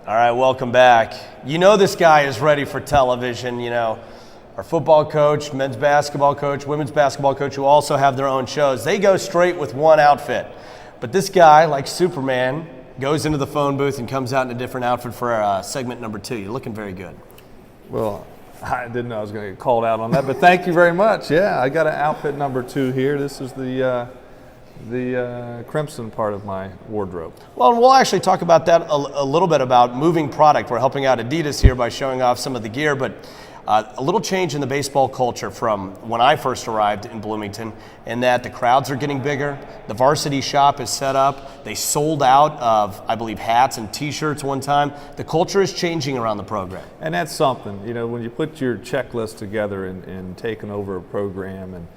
All right, welcome back. You know this guy is ready for television. You know, our football coach, men's basketball coach, women's basketball coach, who also have their own shows. They go straight with one outfit. But this guy, like Superman, goes into the phone booth and comes out in a different outfit for segment number 2. You're looking very good. Well, I didn't know I was going to get called out on that, but thank you very much. Yeah, I got an outfit number 2 here. This is the crimson part of my wardrobe. Well, and we'll actually talk about that a little bit, about moving product. We're helping out Adidas here by showing off some of the gear, but a little change in the baseball culture from when I first arrived in Bloomington, in that the crowds are getting bigger. The varsity shop is set up. They sold out of, I believe, hats and T-shirts one time. The culture is changing around the program. And that's something, you know, when you put your checklist together and taking over a program, and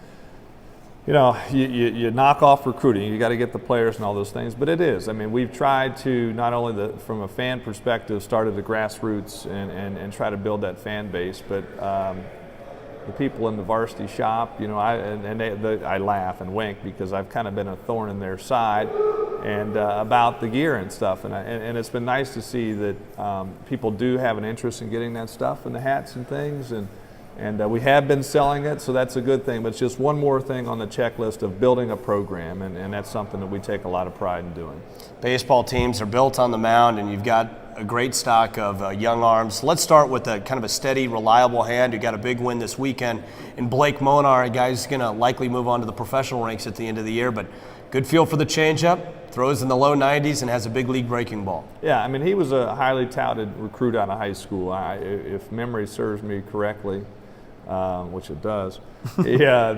you know, you knock off recruiting. You got to get the players and all those things, but it is. I mean, we've tried to not only from a fan perspective, start at the grassroots and try to build that fan base, but the people in the varsity shop, you know, I laugh and wink because I've kind of been a thorn in their side, and about the gear and stuff, and it's been nice to see that people do have an interest in getting that stuff and the hats and things, and we have been selling it, so that's a good thing. But it's just one more thing on the checklist of building a program, and that's something that we take a lot of pride in doing. Baseball teams are built on the mound, and you've got a great stock of young arms. Let's start with a kind of a steady, reliable hand who got a big win this weekend in Blake Monar, a guy who's going to likely move on to the professional ranks at the end of the year, but good feel for the changeup, throws in the low 90s, and has a big league breaking ball. Yeah, I mean, he was a highly touted recruit out of high school. If memory serves me correctly, which it does. Yeah,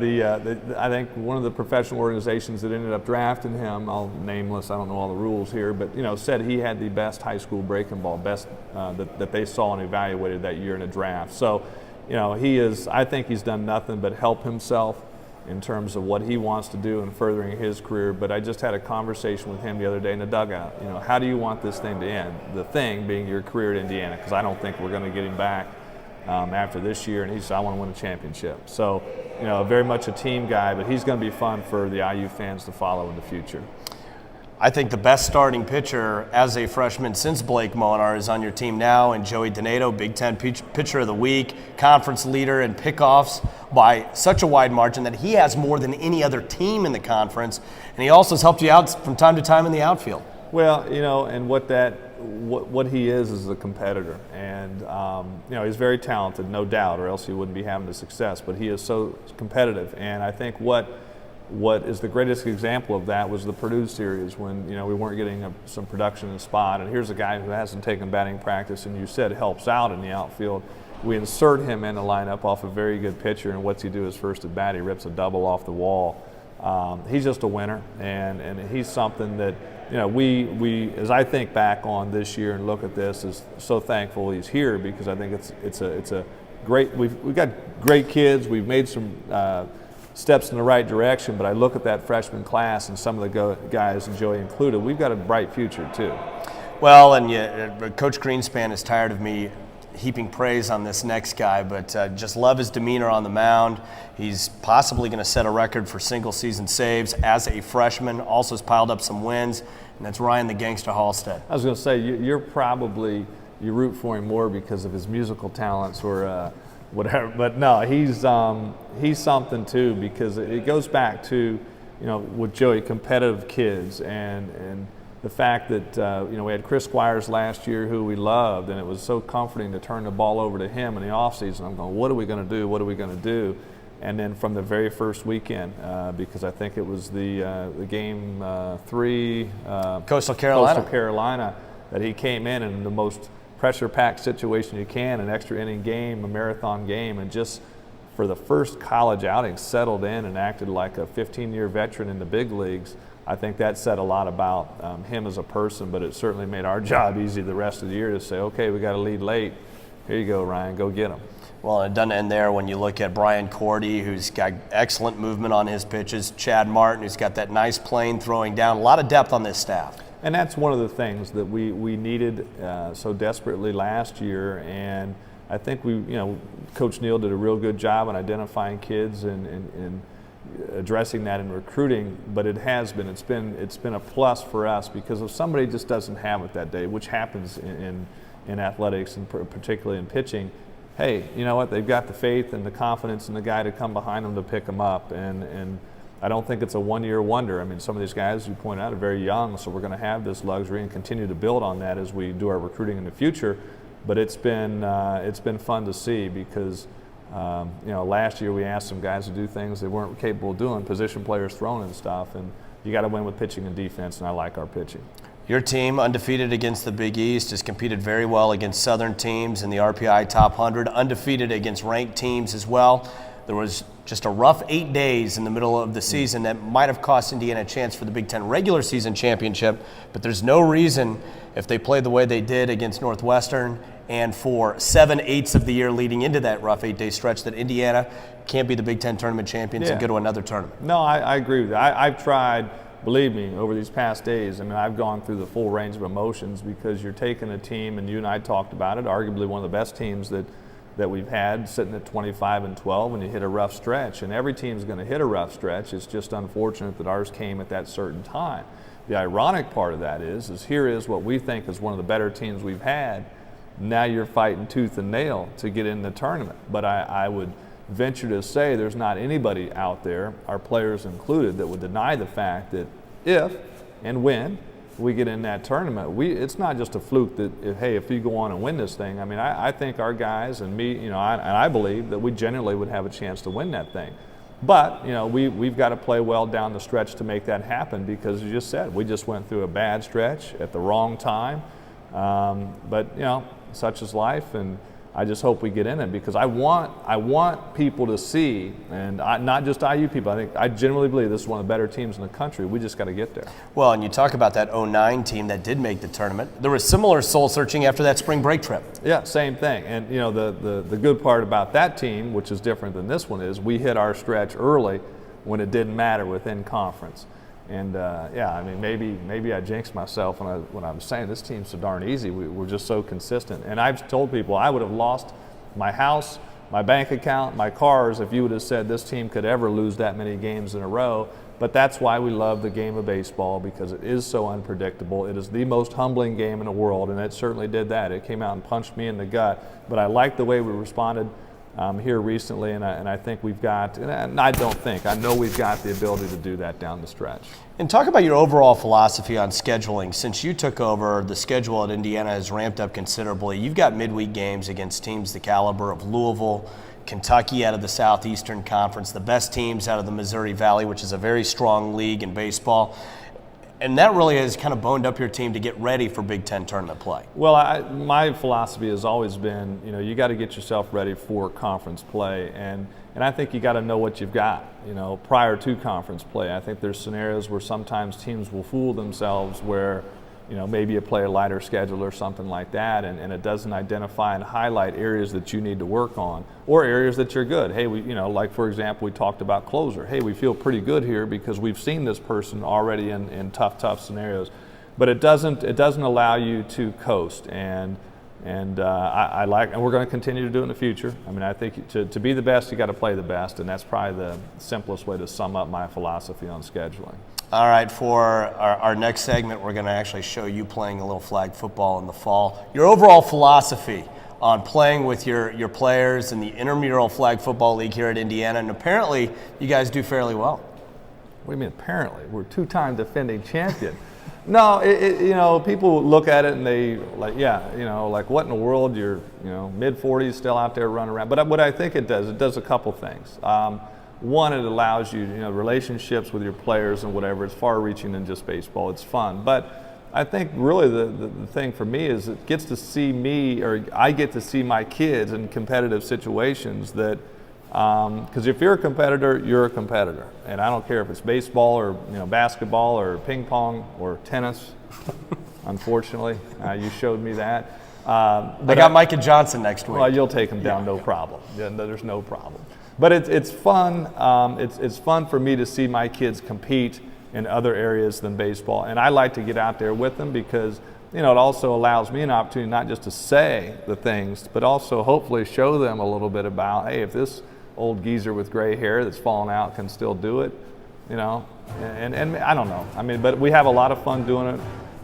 I think one of the professional organizations that ended up drafting him, I'll nameless, I don't know all the rules here, but you know, said he had the best high school breaking ball, best that they saw and evaluated that year in a draft. So, you know, I think he's done nothing but help himself in terms of what he wants to do in furthering his career. But I just had a conversation with him the other day in the dugout. You know, how do you want this thing to end? The thing being your career at Indiana, because I don't think we're going to get him back after this year, and he said, I want to win a championship. So, you know, very much a team guy, but he's going to be fun for the IU fans to follow in the future. I think the best starting pitcher as a freshman since Blake Monar is on your team now, and Joey Donato, Big Ten Pitcher of the Week, conference leader in pickoffs by such a wide margin that he has more than any other team in the conference, and he also has helped you out from time to time in the outfield. Well, you know, and what he is a competitor, and you know, he's very talented, no doubt, or else he wouldn't be having the success. But he is so competitive, and I think what is the greatest example of that was the Purdue series, when you know we weren't getting some production in the spot, and here's a guy who hasn't taken batting practice, and you said helps out in the outfield. We insert him in the lineup off a very good pitcher, and what's he do his first at bat? He rips a double off the wall. He's just a winner, and he's something that, you know, we as I think back on this year and look at this, is so thankful he's here, because I think it's a great, we've got great kids. We've made some steps in the right direction, but I look at that freshman class and some of the guys, and Joey included, we've got a bright future too. Well, and Coach Greenspan is tired of me heaping praise on this next guy, but just love his demeanor on the mound. He's possibly going to set a record for single season saves as a freshman. Also has piled up some wins, and that's Ryan the Gangster Halstead. I was going to say, you root for him more because of his musical talents or whatever, but no, he's something too, because it goes back to, you know, with Joey, competitive kids, and the fact that you know, we had Chris Squires last year, who we loved, and it was so comforting to turn the ball over to him in the offseason. I'm going, what are we going to do? What are we going to do? And then from the very first weekend, because I think it was the game 3, Coastal Carolina, that he came in the most pressure-packed situation you can, an extra inning game, a marathon game, and just for the first college outing settled in and acted like a 15-year veteran in the big leagues. I think that said a lot about him as a person, but it certainly made our job easy the rest of the year to say, okay, we got a lead late. Here you go, Ryan, go get him. Well, it doesn't end there when you look at Brian Cordy, who's got excellent movement on his pitches, Chad Martin, who's got that nice plane throwing down, a lot of depth on this staff. And that's one of the things that we needed so desperately last year, and I think Coach Neal did a real good job in identifying kids and addressing that in recruiting, but it has been. It's been a plus for us, because if somebody just doesn't have it that day, which happens in athletics and particularly in pitching, hey, you know what? They've got the faith and the confidence in the guy to come behind them to pick them up, and I don't think it's a one-year wonder. I mean, some of these guys, you point out, are very young, so we're going to have this luxury and continue to build on that as we do our recruiting in the future. But it's been fun to see, because last year we asked some guys to do things they weren't capable of doing, position players throwing and stuff, and you got to win with pitching and defense, and I like our pitching. Your team, undefeated against the Big East, has competed very well against Southern teams in the RPI Top 100, undefeated against ranked teams as well. There was just a rough 8 days in the middle of the season that might have cost Indiana a chance for the Big Ten regular season championship, but there's no reason, if they played the way they did against Northwestern and for 7/8 of the year leading into that rough 8-day stretch, that Indiana can't be the Big Ten tournament champions and go to another tournament. No, I agree with that. I've tried, believe me, over these past days. I mean, I've gone through the full range of emotions, because you're taking a team, and you and I talked about it, arguably one of the best teams that we've had, sitting at 25-12 when you hit a rough stretch. And every team's going to hit a rough stretch. It's just unfortunate that ours came at that certain time. The ironic part of that is here is what we think is one of the better teams we've had. Now you're fighting tooth and nail to get in the tournament. But I would venture to say there's not anybody out there, our players included, that would deny the fact that if and when we get in that tournament, it's not just a fluke that, if you go on and win this thing. I mean, I think our guys and me, and I believe that we generally would have a chance to win that thing. But, we've got to play well down the stretch to make that happen, because, you just said, we just went through a bad stretch at the wrong time. But, such is life, and I just hope we get in it, because I want people to see, and not just IU people. I genuinely believe this is one of the better teams in the country. We just got to get there. Well, and you talk about that 09 team that did make the tournament. There was similar soul searching after that spring break trip. Yeah, same thing. And the good part about that team, which is different than this one, is we hit our stretch early when it didn't matter within conference. And I mean, maybe I jinxed myself when I'm saying this team's so darn easy. We're just so consistent. And I've told people I would have lost my house, my bank account, my cars if you would have said this team could ever lose that many games in a row. But that's why we love the game of baseball, because it is so unpredictable. It is the most humbling game in the world, and it certainly did that. It came out and punched me in the gut. But I like the way we responded here recently, and I think we've got, and I know we've got the ability to do that down the stretch. And talk about your overall philosophy on scheduling. Since you took over, the schedule at Indiana has ramped up considerably. You've got midweek games against teams the caliber of Louisville, Kentucky out of the Southeastern Conference, the best teams out of the Missouri Valley, which is a very strong league in baseball. And that really has kind of boned up your team to get ready for Big Ten tournament play. Well, my philosophy has always been, you got to get yourself ready for conference play, and I think you got to know what you've got, prior to conference play. I think there's scenarios where sometimes teams will fool themselves where, maybe you play a lighter schedule or something like that, and it doesn't identify and highlight areas that you need to work on or areas that you're good. Hey, like for example, we talked about closer. Hey, we feel pretty good here because we've seen this person already in tough scenarios. But it doesn't allow you to coast, and I like, and we're going to continue to do it in the future. I mean, I think to be the best, you got to play the best, and that's probably the simplest way to sum up my philosophy on scheduling. All right, for our next segment, we're going to actually show you playing a little flag football in the fall. Your overall philosophy on playing with your players in the intramural flag football league here at Indiana, and apparently you guys do fairly well. What do you mean apparently? We're two-time defending champion. No, people look at it and they like what in the world? You're mid-40s still out there running around. But what I think it does a couple things. One, it allows you, relationships with your players and whatever. It's far-reaching than just baseball. It's fun. But I think really the thing for me is it gets to see me, or I get to see my kids in competitive situations that, because if you're a competitor, you're a competitor. And I don't care if it's baseball or basketball or ping pong or tennis. Unfortunately, you showed me that. But I got Micah Johnson next week. Well, you'll take him down, no problem. Yeah, there's no problem. But it's fun. It's fun for me to see my kids compete in other areas than baseball, and I like to get out there with them because it also allows me an opportunity not just to say the things, but also hopefully show them a little bit about, hey, if this old geezer with gray hair that's fallen out can still do it, you know, and I don't know. I mean, but we have a lot of fun doing it.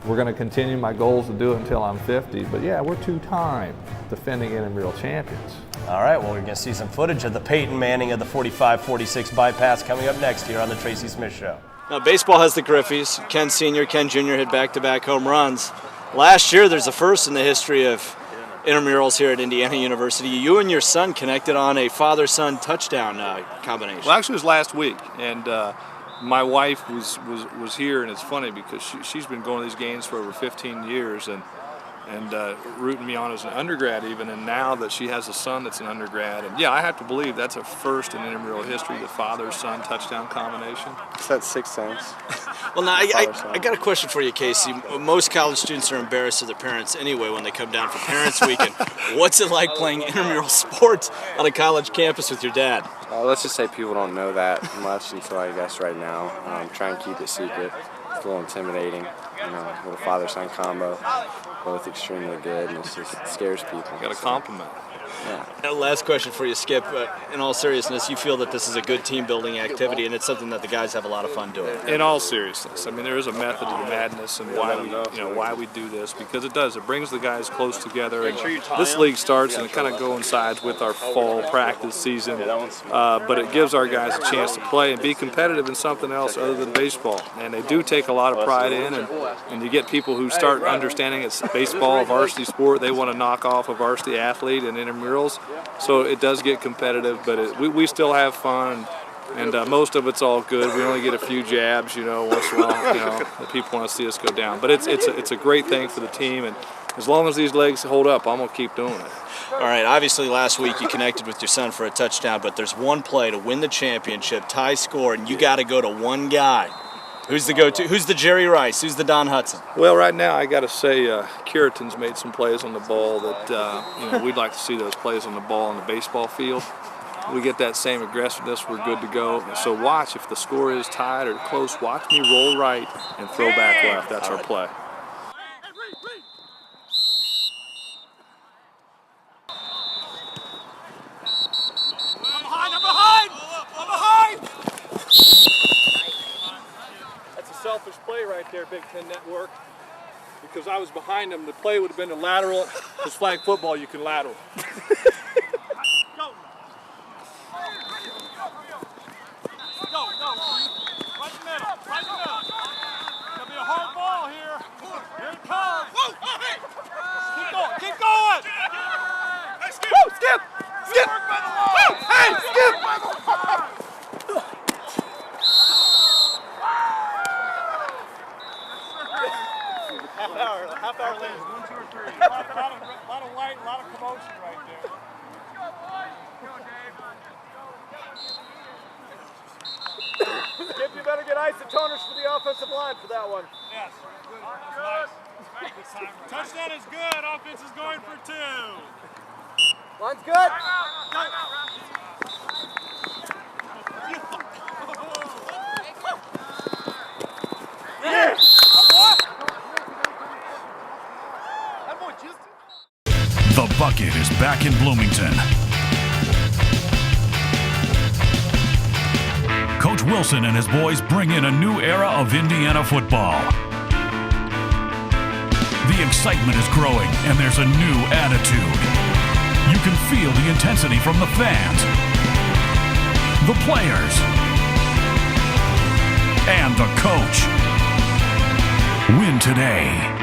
We're going to continue. My goal is to do it until I'm 50. But yeah, we're 2-time defending intramural champions. All right, well, we're going to see some footage of the Peyton Manning of the 45-46 bypass coming up next here on the Tracy Smith Show. Now, baseball has the Griffies. Ken Sr., Ken Jr. hit back-to-back home runs. Last year, there's a first in the history of intramurals here at Indiana University. You and your son connected on a father-son touchdown combination. Well, actually, it was last week, and my wife was here, and it's funny because she's been going to these games for over 15 years and rooting me on as an undergrad even, and now that she has a son that's an undergrad, and yeah, I have to believe that's a first in intramural history, the father-son touchdown combination. It's that sixth sense. Well, now, I got a question for you, Casey. Most college students are embarrassed of their parents anyway when they come down for Parents Weekend. What's it like playing intramural sports on a college campus with your dad? Let's just say people don't know that much until I guess right now. Try and keep it secret. It's a little intimidating, you know, little father-son combo. Both extremely good, and it scares people. Got a compliment. Yeah. Last question for you, Skip. In all seriousness, you feel that this is a good team-building activity, and it's something that the guys have a lot of fun doing. In all seriousness, I mean, there is a method to the madness, and why we do this, because it does. It brings the guys close together. And this league starts, and it kind of coincides with our fall practice season, but it gives our guys a chance to play and be competitive in something else other than baseball. And they do take a lot of pride in, and you get people who start understanding it's baseball, a varsity sport. They want to knock off a varsity athlete and intramurals. So it does get competitive, but we still have fun, and most of it's all good. We only get a few jabs, you know, once in a while, you know, that people want to see us go down. But it's a great thing for the team, and as long as these legs hold up, I'm going to keep doing it. All right, obviously last week you connected with your son for a touchdown, but there's one play to win the championship, tie score, and you got to go to one guy. Who's the go-to? Who's the Jerry Rice? Who's the Don Hudson? Well, right now I got to say Curitan's made some plays on the ball that we'd like to see those plays on the ball on the baseball field. We get that same aggressiveness, we're good to go. So watch, if the score is tied or close, watch me roll right and throw back left. That's our play. Selfish play right there, Big Ten Network, because I was behind him. The play would have been a lateral. It's flag football, you can lateral. Go. Right in the middle, right in the middle. It's going to be a hard ball here. Here it comes. Keep going. Hey, Skip. Woo, Skip. Woo, hey, Skip. Half hour later. 1, 2, or 3. A lot of light, a lot of commotion right there. Skip, you better get isotoners for the offensive line for that one. Yes. Good. Touchdown is good. Offense is going for 2. Line's good. Time out. The Bucket is back in Bloomington. Coach Wilson and his boys bring in a new era of Indiana football. The excitement is growing, and there's a new attitude. You can feel the intensity from the fans, the players, and the coach. Win today.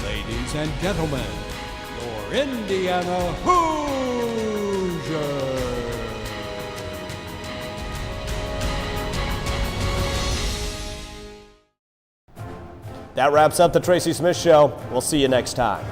Ladies and gentlemen, your Indiana Hoosiers. That wraps up the Tracy Smith Show. We'll see you next time.